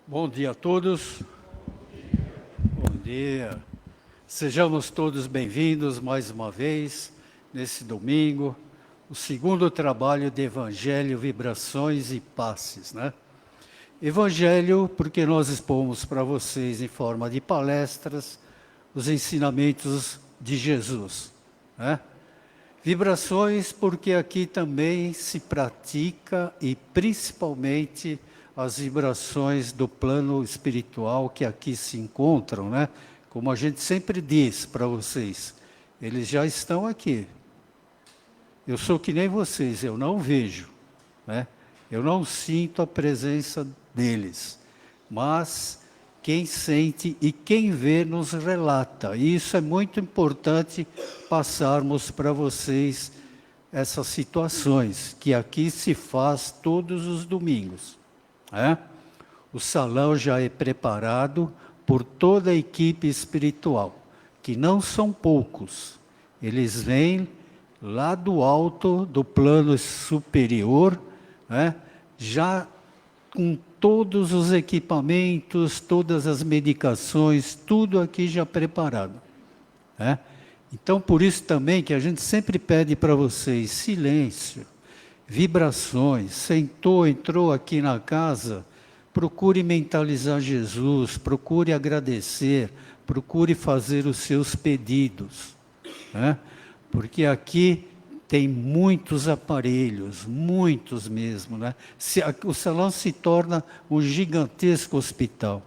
Bom dia a todos. Bom dia. Sejamos todos bem-vindos mais uma vez, nesse domingo, o segundo trabalho de Evangelho, Vibrações e Passes, né? Evangelho, porque nós expomos para vocês, em forma de palestras, os ensinamentos de Jesus, né? Vibrações, porque aqui também se pratica e principalmente as vibrações do plano espiritual que aqui se encontram, né? Como a gente sempre diz para vocês, eles já estão aqui. Eu sou que nem vocês, eu não vejo, né? Eu não sinto a presença deles, mas quem sente e quem vê nos relata. E isso é muito importante passarmos para vocês essas situações, que aqui se faz todos os domingos. O salão já é preparado por toda a equipe espiritual, que não são poucos. Eles vêm lá do alto, do plano superior, já com todos os equipamentos, todas as medicações, tudo aqui já preparado. Então, por isso também que a gente sempre pede para vocês silêncio, vibrações. Sentou, entrou aqui na casa, procure mentalizar Jesus, procure agradecer, procure fazer os seus pedidos, porque aqui tem muitos aparelhos, muitos mesmo, né? O salão se torna um gigantesco hospital.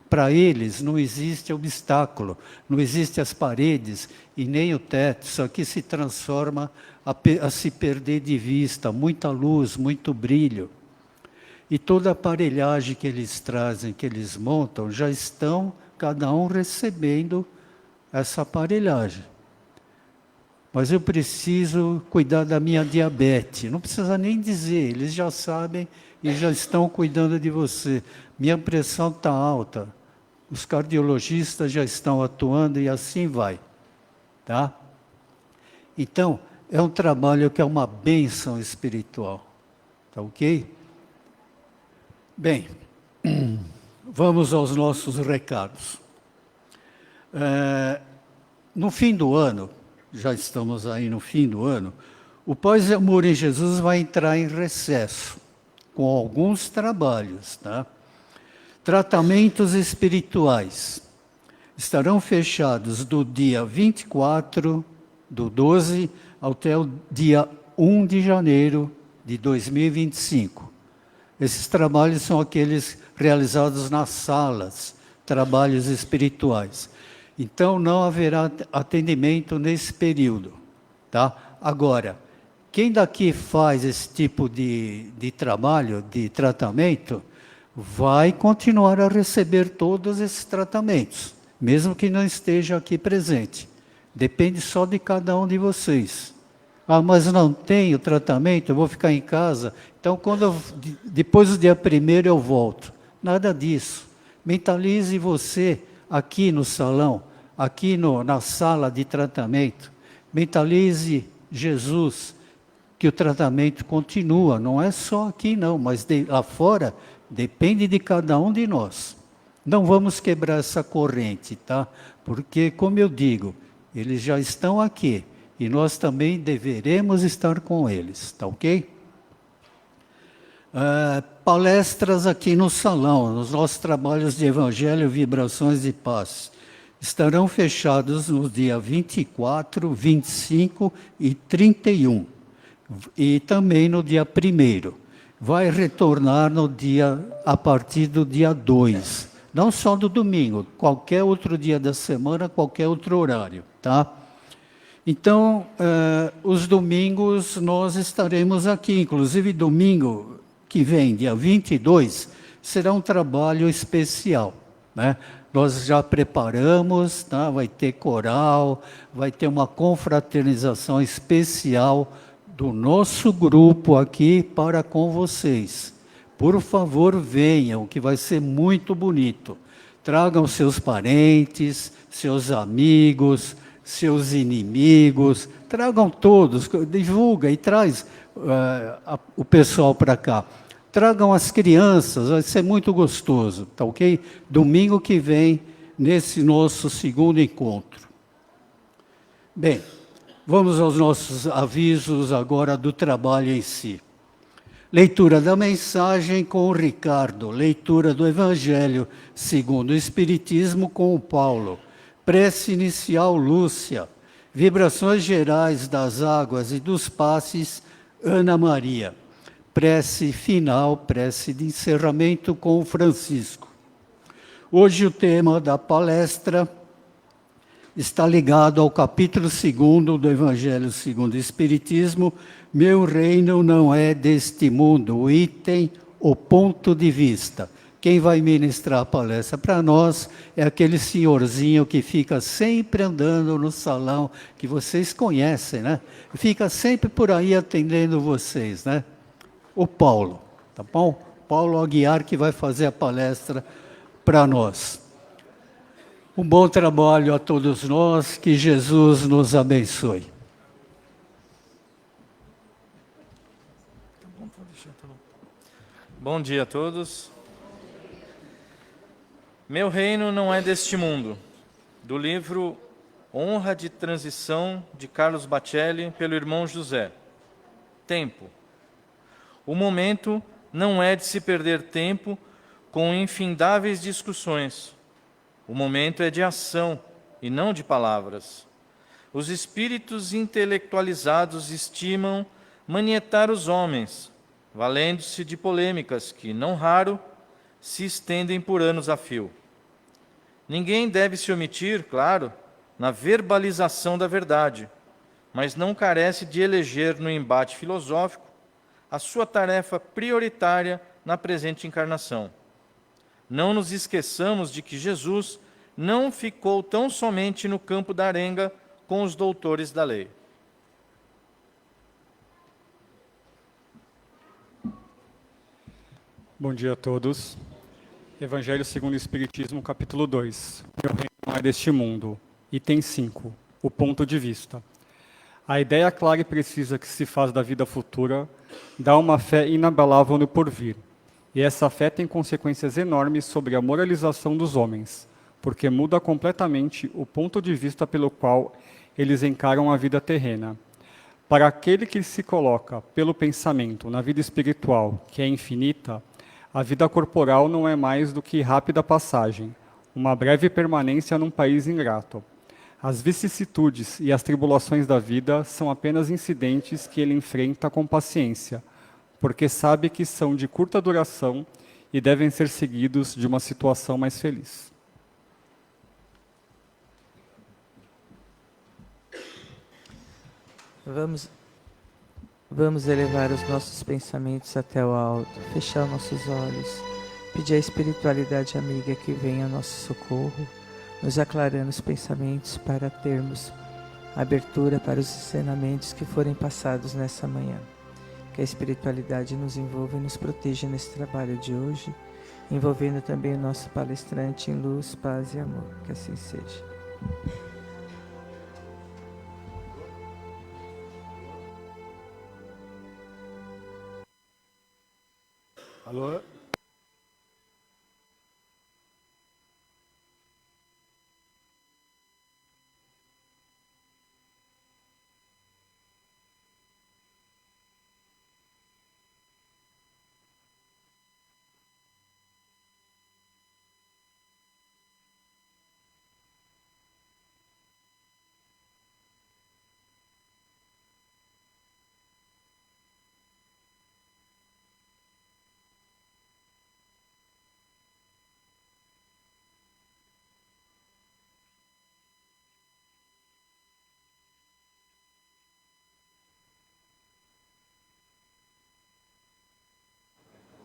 Para eles não existe obstáculo, não existem as paredes e nem o teto, isso aqui se transforma a se perder de vista, muita luz, muito brilho. E toda a aparelhagem que eles trazem, que eles montam, já estão cada um recebendo essa aparelhagem. Mas eu preciso cuidar da minha diabetes. Não precisa nem dizer, eles já sabem e já estão cuidando de você. Minha pressão está alta. Os cardiologistas já estão atuando e assim vai. Tá? Então, é um trabalho que é uma bênção espiritual. Tá ok? Bem, vamos aos nossos recados. No fim do ano, já estamos aí no fim do ano, o Paz e Amor em Jesus vai entrar em recesso, com alguns trabalhos, tá? Tratamentos espirituais estarão fechados do dia 24/12 até o dia 1 de janeiro de 2025. Esses trabalhos são aqueles realizados nas salas, trabalhos espirituais. Então, não haverá atendimento nesse período, tá? Agora, quem daqui faz esse tipo de trabalho, de tratamento, vai continuar a receber todos esses tratamentos, mesmo que não esteja aqui presente. Depende só de cada um de vocês. Ah, mas não tenho tratamento, eu vou ficar em casa. Então, depois do dia 1º eu volto. Nada disso. Mentalize você aqui no salão, aqui na sala de tratamento. Mentalize Jesus, que o tratamento continua. Não é só aqui não, mas lá fora depende de cada um de nós. Não vamos quebrar essa corrente, tá? Porque, como eu digo, eles já estão aqui. E nós também deveremos estar com eles, tá ok? Palestras aqui no salão, nos nossos trabalhos de Evangelho, Vibrações e Paz, estarão fechados no dia 24, 25 e 31. E também no dia 1º. Vai retornar a partir do dia 2. Não só do domingo, qualquer outro dia da semana, qualquer outro horário, tá? Então, os domingos nós estaremos aqui, inclusive domingo que vem, dia 22, será um trabalho especial, né? Nós já preparamos, tá? Vai ter coral, vai ter uma confraternização especial do nosso grupo aqui para com vocês. Por favor, venham, que vai ser muito bonito. Tragam seus parentes, seus amigos, seus inimigos, tragam todos, divulga e traz o pessoal para cá. Tragam as crianças, vai ser muito gostoso, tá ok? Domingo que vem, nesse nosso segundo encontro. Bem, vamos aos nossos avisos agora do trabalho em si. Leitura da mensagem com o Ricardo, leitura do Evangelho segundo o Espiritismo com o Paulo, prece inicial Lúcia, vibrações gerais das águas e dos passes, Ana Maria, prece final, prece de encerramento com o Francisco. Hoje o tema da palestra está ligado ao capítulo 2º do Evangelho segundo o Espiritismo, Meu reino não é deste mundo, o item, o ponto de vista. Quem vai ministrar a palestra para nós é aquele senhorzinho que fica sempre andando no salão, que vocês conhecem, né? Fica sempre por aí atendendo vocês, né? O Paulo, tá bom? Paulo Aguiar que vai fazer a palestra para nós. Um bom trabalho a todos nós, que Jesus nos abençoe. Bom dia a todos. Meu reino não é deste mundo, do livro Honra de Transição, de Carlos Bacelli, pelo irmão José. Tempo. O momento não é de se perder tempo com infindáveis discussões. O momento é de ação e não de palavras. Os espíritos intelectualizados estimam manietar os homens, valendo-se de polêmicas que, não raro, se estendem por anos a fio. Ninguém deve se omitir, claro, na verbalização da verdade, mas não carece de eleger no embate filosófico a sua tarefa prioritária na presente encarnação. Não nos esqueçamos de que Jesus não ficou tão somente no campo da arenga com os doutores da lei. Bom dia a todos. Evangelho segundo o Espiritismo, capítulo 2. Meu reino não é deste mundo. Item 5. O ponto de vista. A ideia clara e precisa que se faz da vida futura dá uma fé inabalável no porvir. E essa fé tem consequências enormes sobre a moralização dos homens, porque muda completamente o ponto de vista pelo qual eles encaram a vida terrena. Para aquele que se coloca pelo pensamento na vida espiritual, que é infinita, a vida corporal não é mais do que rápida passagem, uma breve permanência num país ingrato. As vicissitudes e as tribulações da vida são apenas incidentes que ele enfrenta com paciência, porque sabe que são de curta duração e devem ser seguidos de uma situação mais feliz. Vamos elevar os nossos pensamentos até o alto, fechar nossos olhos, pedir à espiritualidade amiga que venha ao nosso socorro, nos aclarando os pensamentos para termos abertura para os ensinamentos que forem passados nessa manhã. Que a espiritualidade nos envolva e nos proteja nesse trabalho de hoje, envolvendo também o nosso palestrante em luz, paz e amor. Que assim seja. Alô?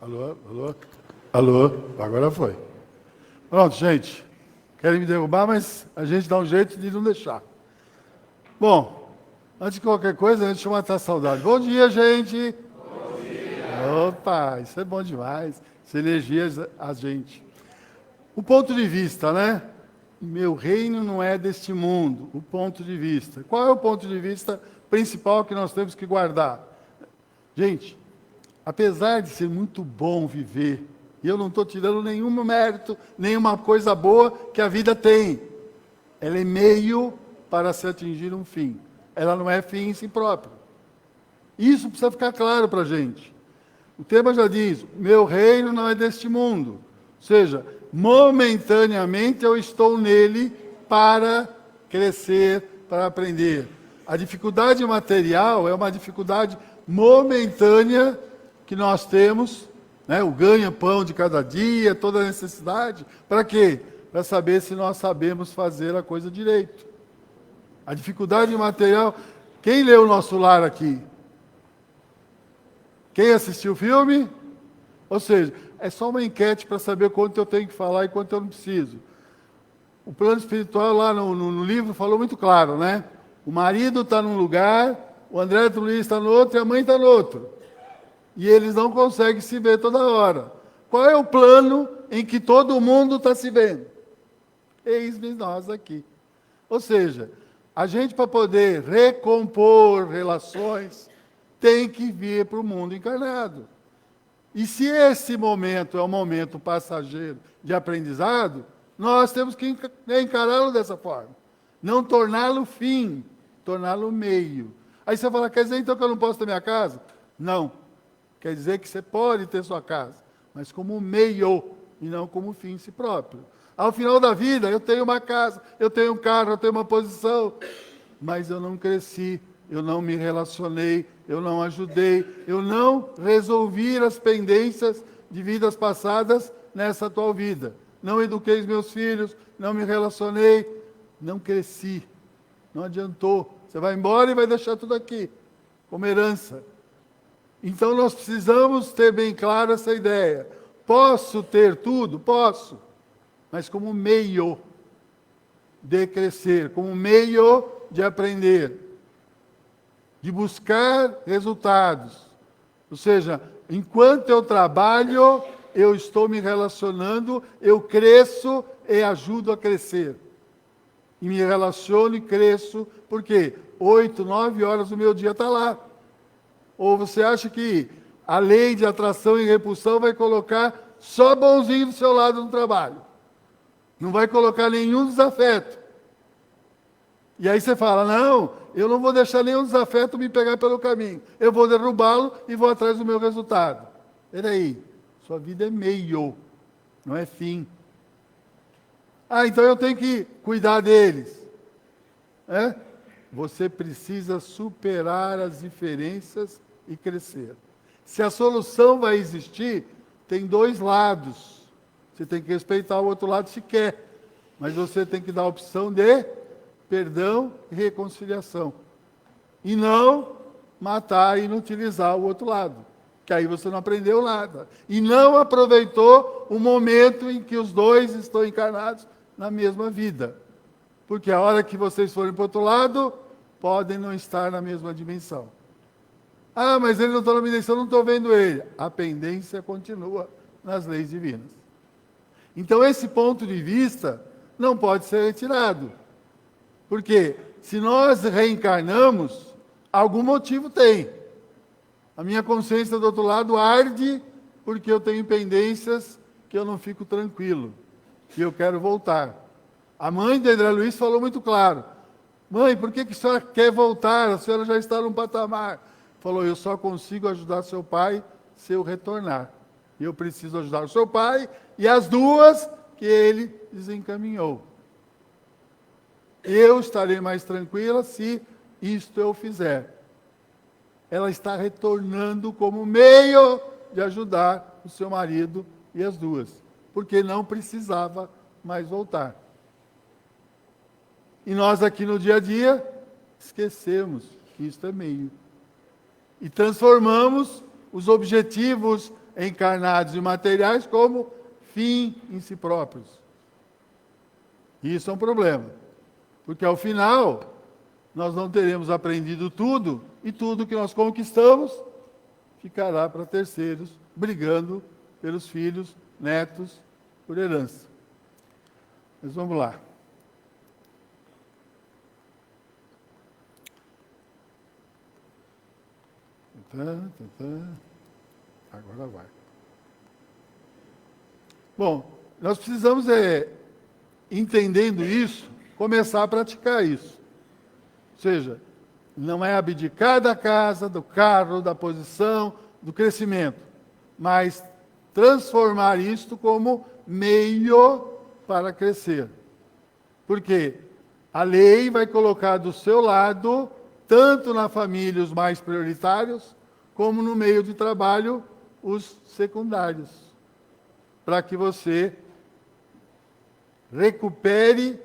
Alô? Alô? Alô? Agora foi. Pronto, gente. Querem me derrubar, mas a gente dá um jeito de não deixar. Bom, antes de qualquer coisa, deixa eu matar a saudade. Bom dia, gente! Bom dia! Opa, isso é bom demais. Isso elegia a gente. O ponto de vista, né? Meu reino não é deste mundo. O ponto de vista. Qual é o ponto de vista principal que nós temos que guardar? Gente, apesar de ser muito bom viver, e eu não estou tirando nenhum mérito, nenhuma coisa boa que a vida tem, ela é meio para se atingir um fim. Ela não é fim em si próprio. Isso precisa ficar claro para a gente. O tema já diz, meu reino não é deste mundo. Ou seja, momentaneamente eu estou nele para crescer, para aprender. A dificuldade material é uma dificuldade momentânea que nós temos, né? O ganha-pão de cada dia, toda a necessidade. Para quê? Para saber se nós sabemos fazer a coisa direito. A dificuldade material... Quem leu o Nosso Lar aqui? Quem assistiu o filme? Ou seja, é só uma enquete para saber quanto eu tenho que falar e quanto eu não preciso. O plano espiritual lá no livro falou muito claro, né? O marido está num lugar, o André Luiz está no outro e a mãe está no outro. E eles não conseguem se ver toda hora. Qual é o plano em que todo mundo está se vendo? Eis-me nós aqui. Ou seja, a gente para poder recompor relações tem que vir para o mundo encarnado. E se esse momento é um momento passageiro de aprendizado, nós temos que encará-lo dessa forma. Não torná-lo fim, torná-lo meio. Aí você fala, quer dizer então que eu não posso ter minha casa? Não. Quer dizer que você pode ter sua casa, mas como meio e não como fim em si próprio. Ao final da vida, eu tenho uma casa, eu tenho um carro, eu tenho uma posição, mas eu não cresci, eu não me relacionei, eu não ajudei, eu não resolvi as pendências de vidas passadas nessa atual vida. Não eduquei os meus filhos, não me relacionei, não cresci. Não adiantou. Você vai embora e vai deixar tudo aqui, como herança. Então nós precisamos ter bem clara essa ideia. Posso ter tudo? Posso. Mas como meio de crescer, como meio de aprender, de buscar resultados. Ou seja, enquanto eu trabalho, eu estou me relacionando, eu cresço e ajudo a crescer. E me relaciono e cresço, por quê? 8, 9 horas do meu dia está lá. Ou você acha que a lei de atração e repulsão vai colocar só bonzinho do seu lado no trabalho? Não vai colocar nenhum desafeto. E aí você fala, não, eu não vou deixar nenhum desafeto me pegar pelo caminho. Eu vou derrubá-lo e vou atrás do meu resultado. Peraí, sua vida é meio, não é fim. Ah, então eu tenho que cuidar deles. É? Você precisa superar as diferenças e crescer. Se a solução vai existir, tem dois lados. Você tem que respeitar o outro lado se quer. Mas você tem que dar a opção de perdão e reconciliação. E não matar e inutilizar o outro lado. Que aí você não aprendeu nada. E não aproveitou o momento em que os dois estão encarnados na mesma vida. Porque a hora que vocês forem para o outro lado, podem não estar na mesma dimensão. Ah, mas ele não está na dimensão, não estou vendo ele. A pendência continua nas leis divinas. Então esse ponto de vista não pode ser retirado. Porque se nós reencarnamos, algum motivo tem. A minha consciência do outro lado arde porque eu tenho pendências que eu não fico tranquilo. E eu quero voltar. A mãe de André Luiz falou muito claro. Mãe, por que a senhora quer voltar? A senhora já está num patamar. Falou, eu só consigo ajudar seu pai se eu retornar. Eu preciso ajudar o seu pai e as duas que ele desencaminhou. Eu estarei mais tranquila se isto eu fizer. Ela está retornando como meio de ajudar o seu marido e as duas, porque não precisava mais voltar. E nós aqui no dia a dia esquecemos que isto é meio. E transformamos os objetivos encarnados e materiais como fim em si próprios. E isso é um problema. Porque ao final, nós não teremos aprendido tudo, e tudo que nós conquistamos ficará para terceiros, brigando pelos filhos, netos, por herança. Mas vamos lá. Agora vai. Bom, nós precisamos, entendendo isso, começar a praticar isso. Ou seja, não é abdicar da casa, do carro, da posição, do crescimento, mas transformar isto como meio para crescer. Porque a lei vai colocar do seu lado, tanto na família os mais prioritários, como no meio de trabalho os secundários, para que você recupere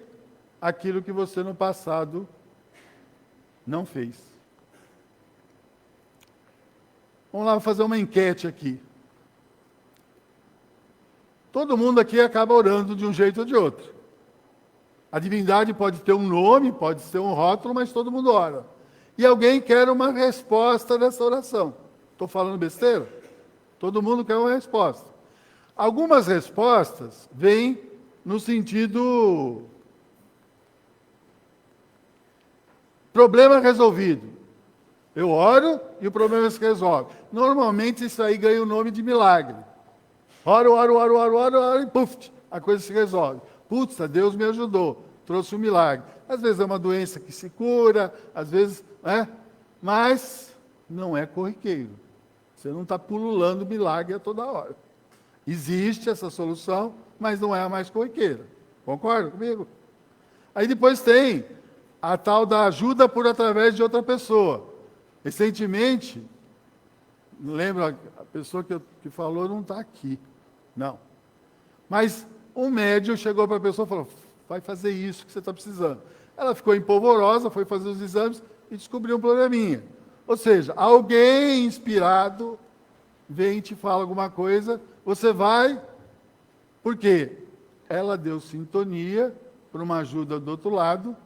aquilo que você no passado não fez. Vamos lá fazer uma enquete aqui. Todo mundo aqui acaba orando de um jeito ou de outro. A divindade pode ter um nome, pode ser um rótulo, mas todo mundo ora. E alguém quer uma resposta dessa oração. Estou falando besteira? Todo mundo quer uma resposta. Algumas respostas vêm no sentido problema resolvido. Eu oro e o problema se resolve. Normalmente isso aí ganha o nome de milagre. Oro, e puf, a coisa se resolve. Putz, Deus me ajudou, trouxe um milagre. Às vezes é uma doença que se cura, às vezes, mas não é corriqueiro. Você não está pululando milagre a toda hora. Existe essa solução, mas não é a mais corriqueira. Concorda comigo? Aí depois tem a tal da ajuda por através de outra pessoa. Recentemente, não lembro, a pessoa que falou não está aqui. Não. Mas um médium chegou para a pessoa e falou, vai fazer isso que você está precisando. Ela ficou empolvorosa, foi fazer os exames e descobriu um probleminha. Ou seja, alguém inspirado vem e te fala alguma coisa, você vai, por quê? Ela deu sintonia para uma ajuda do outro lado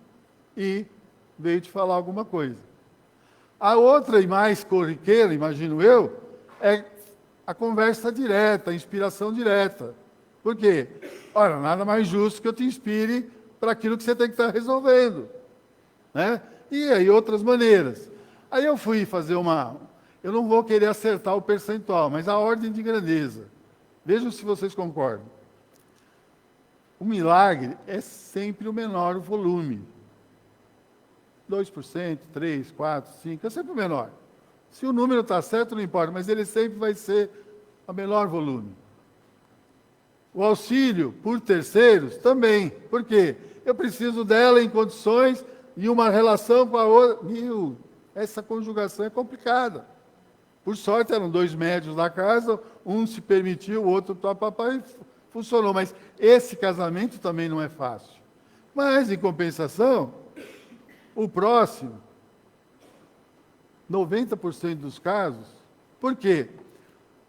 e veio te falar alguma coisa. A outra e mais corriqueira, imagino eu, é a conversa direta, a inspiração direta. Por quê? Ora, nada mais justo que eu te inspire para aquilo que você tem que estar resolvendo. Né? E aí outras maneiras. Aí eu fui fazer eu não vou querer acertar o percentual, mas a ordem de grandeza. Vejam se vocês concordam. O milagre é sempre o menor volume. 2%, 3%, 4%, 5%, é sempre o menor. Se o número está certo, não importa, mas ele sempre vai ser o menor volume. O auxílio por terceiros também. Por quê? Eu preciso dela em condições e uma relação com a outra. Essa conjugação é complicada. Por sorte, eram 2 médios da casa, um se permitiu, o outro papai funcionou. Mas esse casamento também não é fácil. Mas, em compensação, o próximo, 90% dos casos, por quê?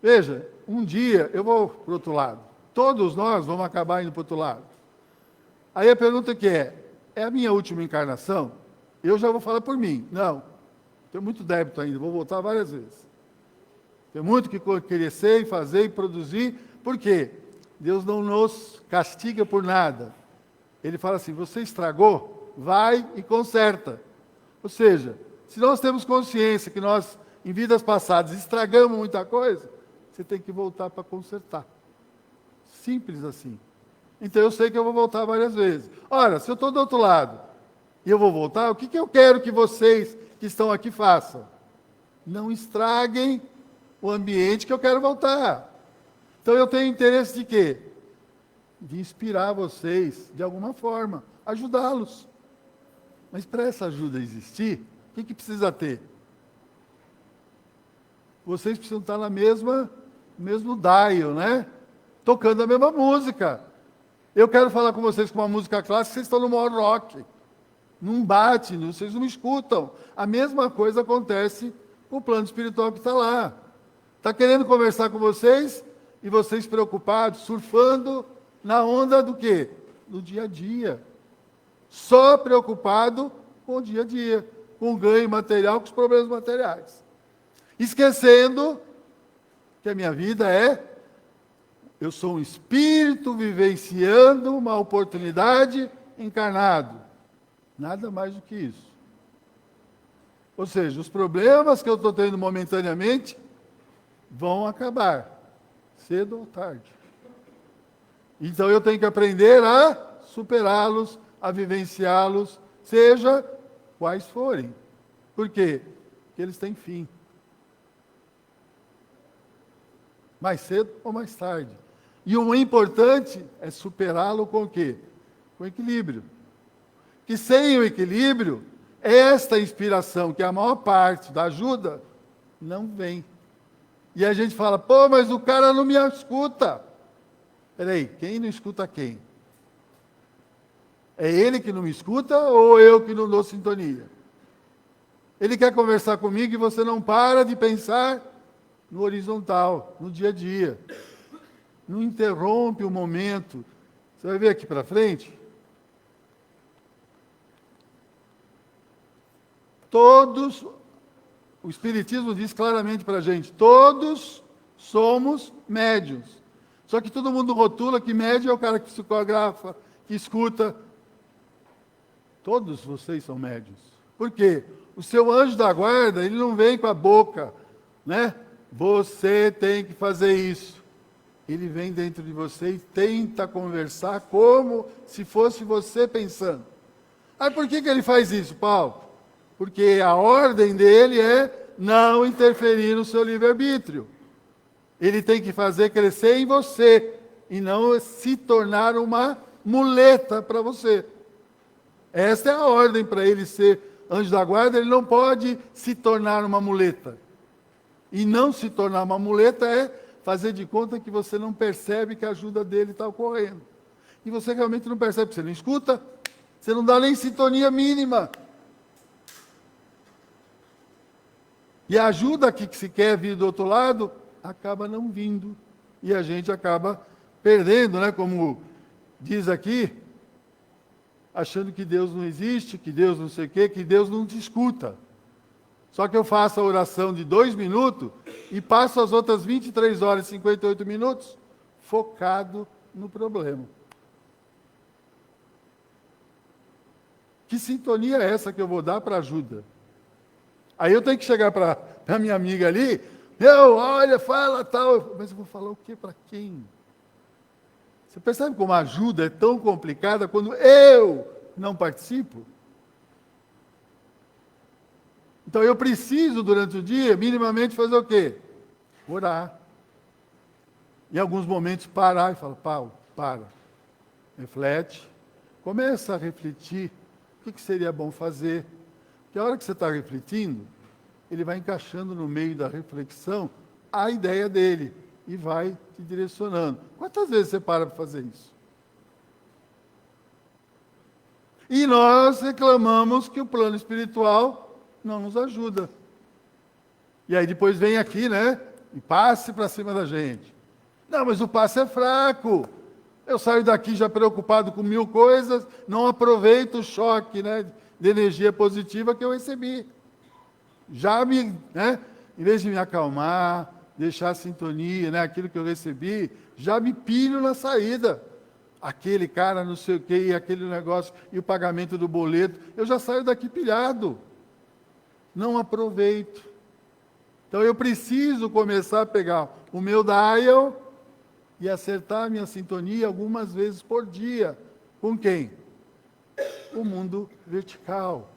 Veja, um dia eu vou para o outro lado. Todos nós vamos acabar indo para o outro lado. Aí a pergunta que é a minha última encarnação? Eu já vou falar por mim. Não, tenho muito débito ainda, vou voltar várias vezes. Tenho muito que crescer e fazer e produzir. Por quê? Deus não nos castiga por nada. Ele fala assim, você estragou? Vai e conserta. Ou seja, se nós temos consciência que nós, em vidas passadas, estragamos muita coisa, você tem que voltar para consertar. Simples assim. Então eu sei que eu vou voltar várias vezes. Ora, se eu estou do outro lado e eu vou voltar, o que eu quero que vocês que estão aqui façam? Não estraguem o ambiente que eu quero voltar. Então eu tenho interesse de quê? De inspirar vocês de alguma forma, ajudá-los. Mas para essa ajuda existir, o que precisa ter? Vocês precisam estar no mesmo dial, né? Tocando a mesma música. Eu quero falar com vocês com uma música clássica, vocês estão no maior rock. Não bate, vocês não me escutam. A mesma coisa acontece com o plano espiritual que está lá. Está querendo conversar com vocês e vocês preocupados, surfando na onda do quê? Do dia a dia. Só preocupado com o dia a dia, com o ganho material, com os problemas materiais. Esquecendo que a minha vida eu sou um espírito vivenciando uma oportunidade encarnado. Nada mais do que isso. Ou seja, os problemas que eu estou tendo momentaneamente vão acabar, cedo ou tarde. Então eu tenho que aprender a superá-los, a vivenciá-los, seja quais forem. Por quê? Porque eles têm fim. Mais cedo ou mais tarde. E o importante é superá-lo com o quê? Com equilíbrio. Que sem o equilíbrio, esta inspiração, que é a maior parte da ajuda, não vem. E a gente fala, pô, mas o cara não me escuta. Peraí, quem não escuta quem? É ele que não me escuta ou eu que não dou sintonia? Ele quer conversar comigo e você não para de pensar no horizontal, no dia a dia. Não interrompe o momento. Você vai ver aqui para frente. Todos, o Espiritismo diz claramente para a gente, todos somos médiuns. Só que todo mundo rotula que médium é o cara que psicografa, que escuta. Todos vocês são médiuns. Por quê? O seu anjo da guarda, ele não vem com a boca, né? Você tem que fazer isso. Ele vem dentro de você e tenta conversar como se fosse você pensando. Aí por que ele faz isso, Paulo? Porque a ordem dele é não interferir no seu livre-arbítrio. Ele tem que fazer crescer em você e não se tornar uma muleta para você. Esta é a ordem para ele ser anjo da guarda, ele não pode se tornar uma muleta. E não se tornar uma muleta é fazer de conta que você não percebe que a ajuda dele está ocorrendo. E você realmente não percebe, você não escuta, você não dá nem sintonia mínima. E a ajuda que se quer vir do outro lado, acaba não vindo. E a gente acaba perdendo, né? Como diz aqui, achando que Deus não existe, que Deus não sei o quê, que Deus não te escuta. Só que eu faço a oração de 2 minutos e passo as outras 23 horas e 58 minutos focado no problema. Que sintonia é essa que eu vou dar para ajuda? Aí eu tenho que chegar para a minha amiga ali, olha, fala tal, mas eu vou falar o quê para quem? Você percebe como a ajuda é tão complicada quando eu não participo? Então eu preciso, durante o dia, minimamente fazer o quê? Orar. Em alguns momentos parar e falar, Paulo, para. Reflete. Começa a refletir o que seria bom fazer. Porque a hora que você está refletindo, ele vai encaixando no meio da reflexão a ideia dele e vai te direcionando. Quantas vezes você para fazer isso? E nós reclamamos que o plano espiritual não nos ajuda. E aí depois vem aqui, né? E passe para cima da gente. Não, mas o passe é fraco. Eu saio daqui já preocupado com 1000 coisas, não aproveito o choque, né, de energia positiva que eu recebi. Já me, né, em vez de me acalmar, deixar a sintonia, né, aquilo que eu recebi, já me pilho na saída. Aquele cara não sei o quê, e aquele negócio, e o pagamento do boleto, eu já saio daqui pilhado. Não aproveito. Então eu preciso começar a pegar o meu dial e acertar a minha sintonia algumas vezes por dia. Com quem? O mundo vertical.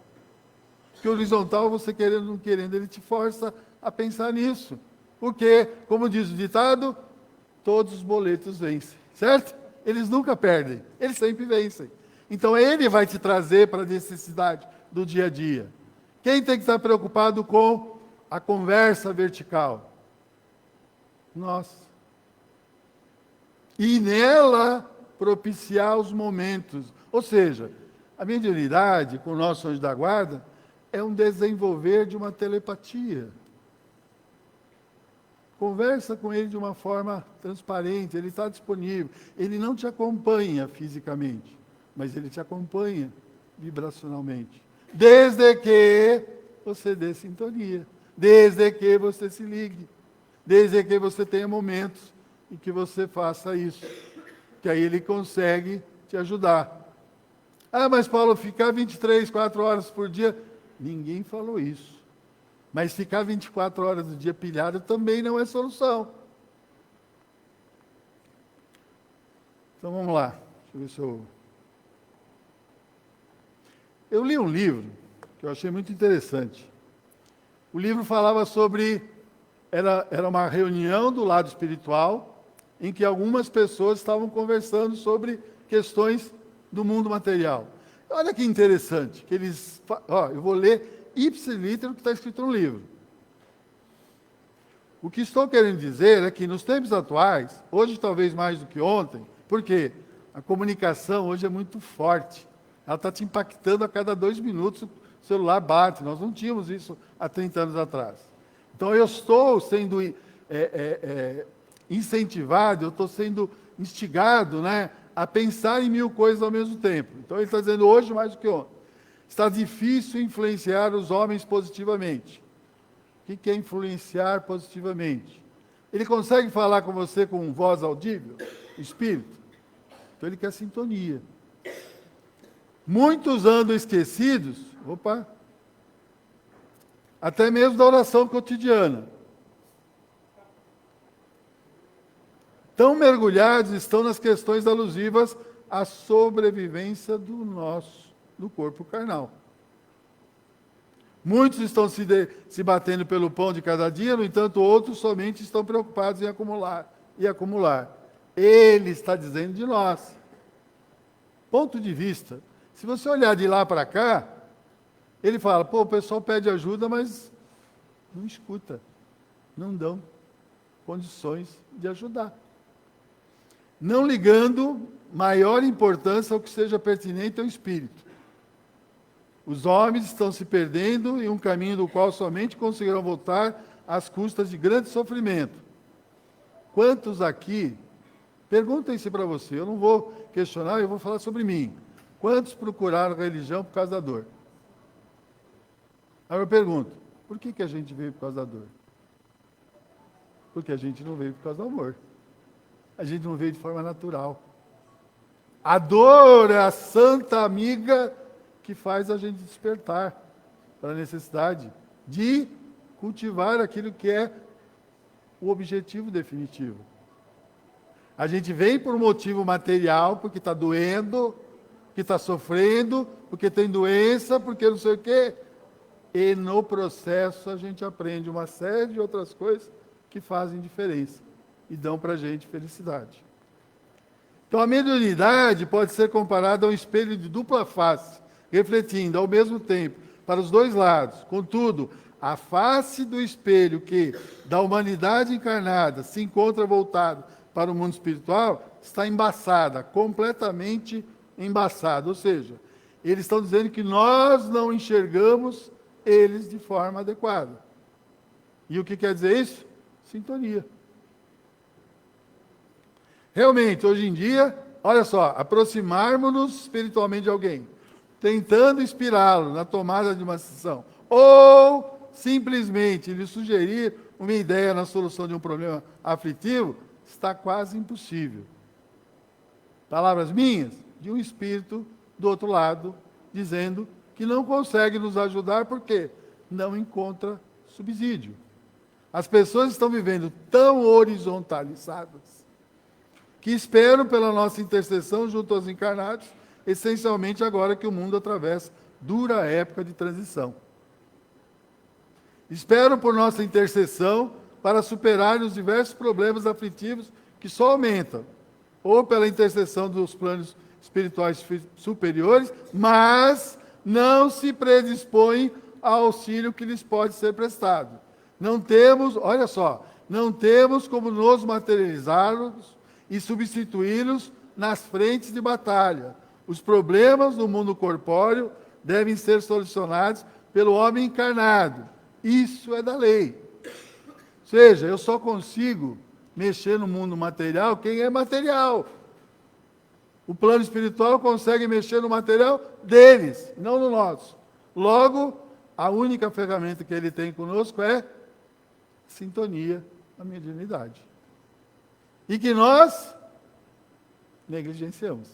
Porque o horizontal, você querendo ou não querendo, ele te força a pensar nisso. Porque, como diz o ditado, todos os boletos vencem. Certo? Eles nunca perdem, eles sempre vencem. Então ele vai te trazer para a necessidade do dia a dia. Quem tem que estar preocupado com a conversa vertical? Nós. E nela propiciar os momentos. Ou seja, a mediunidade com o nosso anjo da guarda é um desenvolver de uma telepatia. Conversa com ele de uma forma transparente, ele está disponível. Ele não te acompanha fisicamente, mas ele te acompanha vibracionalmente. Desde que você dê sintonia, desde que você se ligue, desde que você tenha momentos em que você faça isso, que aí ele consegue te ajudar. Ah, mas Paulo, ficar 4 horas por dia, ninguém falou isso. Mas ficar 24 horas do dia pilhado também não é solução. Então vamos lá. Deixa eu ver se eu li um livro que eu achei muito interessante. O livro falava sobre... Era uma reunião do lado espiritual em que algumas pessoas estavam conversando sobre questões do mundo material. Olha que interessante, que eles... eu vou ler ipsis literum o que está escrito no livro. O que estou querendo dizer é que nos tempos atuais, hoje talvez mais do que ontem, porque a comunicação hoje é muito forte. Ela está te impactando a cada 2 minutos, o celular bate. Nós não tínhamos isso há 30 anos atrás. Então eu estou sendo incentivado, eu estou sendo instigado, né, a pensar em 1000 coisas ao mesmo tempo. Então ele está dizendo hoje mais do que ontem. Está difícil influenciar os homens positivamente. O que é influenciar positivamente? Ele consegue falar com você com voz audível? Espírito? Então ele quer sintonia. Muitos andam esquecidos, até mesmo da oração cotidiana. Tão mergulhados estão nas questões alusivas à sobrevivência do corpo carnal. Muitos estão se batendo pelo pão de cada dia, no entanto, outros somente estão preocupados em acumular e acumular. Ele está dizendo de nós. Ponto de vista. Se você olhar de lá para cá, ele fala, o pessoal pede ajuda, mas não escuta. Não dão condições de ajudar. Não ligando maior importância ao que seja pertinente ao espírito. Os homens estão se perdendo em um caminho do qual somente conseguirão voltar às custas de grande sofrimento. Quantos aqui, perguntem-se para você, eu não vou questionar, eu vou falar sobre mim. Quantos procuraram religião por causa da dor? Aí eu pergunto, por que a gente veio por causa da dor? Porque a gente não veio por causa do amor. A gente não veio de forma natural. A dor é a santa amiga que faz a gente despertar para a necessidade de cultivar aquilo que é o objetivo definitivo. A gente vem por um motivo material, porque está doendo, que está sofrendo, porque tem doença, porque não sei o quê. E no processo a gente aprende uma série de outras coisas que fazem diferença e dão para a gente felicidade. Então a mediunidade pode ser comparada a um espelho de dupla face, refletindo ao mesmo tempo para os dois lados. Contudo, a face do espelho que da humanidade encarnada se encontra voltado para o mundo espiritual está embaçada, completamente embaçada. Ou seja, eles estão dizendo que nós não enxergamos eles de forma adequada. E o que quer dizer isso? Sintonia. Realmente, hoje em dia, olha só, aproximarmos-nos espiritualmente de alguém, tentando inspirá-lo na tomada de uma decisão, ou simplesmente lhe sugerir uma ideia na solução de um problema aflitivo, está quase impossível. Palavras minhas, de um espírito do outro lado, dizendo que não consegue nos ajudar porque não encontra subsídio. As pessoas estão vivendo tão horizontalizadas que esperam pela nossa intercessão junto aos encarnados, essencialmente agora que o mundo atravessa dura época de transição. Esperam por nossa intercessão para superar os diversos problemas aflitivos que só aumentam, ou pela intercessão dos planos espirituais superiores, mas não se predispõem ao auxílio que lhes pode ser prestado. Não temos, olha só, não temos como nos materializarmos e substituí-los nas frentes de batalha. Os problemas do mundo corpóreo devem ser solucionados pelo homem encarnado. Isso é da lei. Ou seja, eu só consigo mexer no mundo material quem é material. O plano espiritual consegue mexer no material deles, não no nosso. Logo, a única ferramenta que ele tem conosco é sintonia, a mediunidade. E que nós negligenciamos.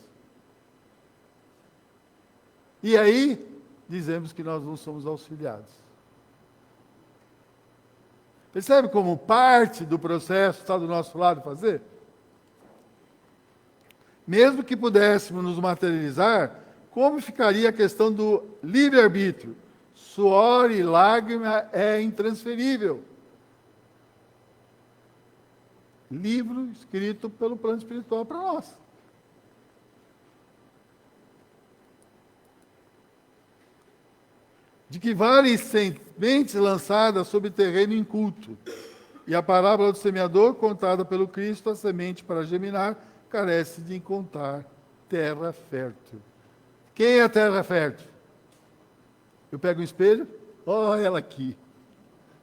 E aí, dizemos que nós não somos auxiliados. Percebe como parte do processo está do nosso lado fazer? Mesmo que pudéssemos nos materializar, como ficaria a questão do livre-arbítrio? Suor e lágrima é intransferível. Livro escrito pelo plano espiritual para nós. De que valem sementes lançadas sobre terreno inculto? E a parábola do semeador, contada pelo Cristo, a semente para germinar, carece de encontrar terra fértil. Quem é a terra fértil? Eu pego um espelho, olha ela aqui.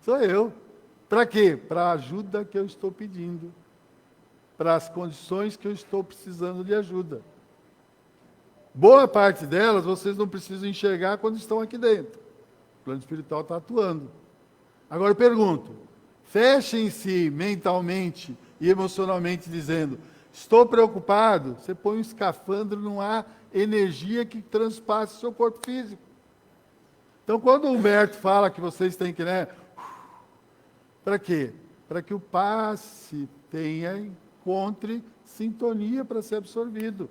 Sou eu. Para quê? Para a ajuda que eu estou pedindo. Para as condições que eu estou precisando de ajuda. Boa parte delas vocês não precisam enxergar quando estão aqui dentro. O plano espiritual está atuando. Agora eu pergunto, fechem-se mentalmente e emocionalmente dizendo, estou preocupado, você põe um escafandro, não há energia que transpasse o seu corpo físico. Então, quando o Humberto fala que vocês têm que, para quê? Para que o passe encontre sintonia para ser absorvido.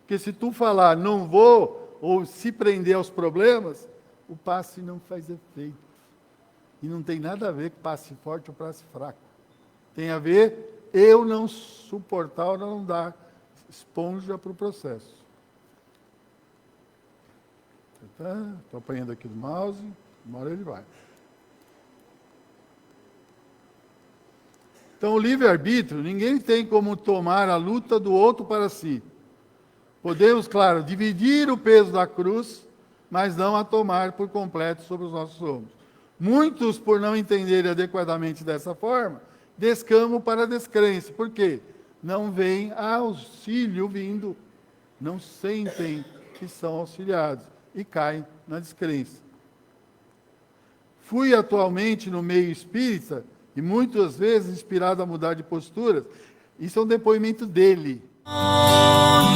Porque se tu falar, não vou, ou se prender aos problemas, o passe não faz efeito. E não tem nada a ver com passe forte ou passe fraco. Tem a ver eu não suportar ou não dar esponja para o processo. Estou apanhando aqui do mouse, uma hora ele vai. Então, o livre-arbítrio, ninguém tem como tomar a luta do outro para si. Podemos, claro, dividir o peso da cruz, mas não a tomar por completo sobre os nossos ombros. Muitos, por não entenderem adequadamente dessa forma, descamam para a descrença. Por quê? Não veem auxílio vindo, não sentem que são auxiliados e caem na descrença. Fui atualmente no meio espírita e muitas vezes inspirado a mudar de posturas. Isso é um depoimento dele.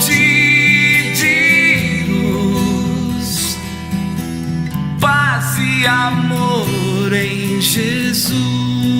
De luz, paz e amor em Jesus.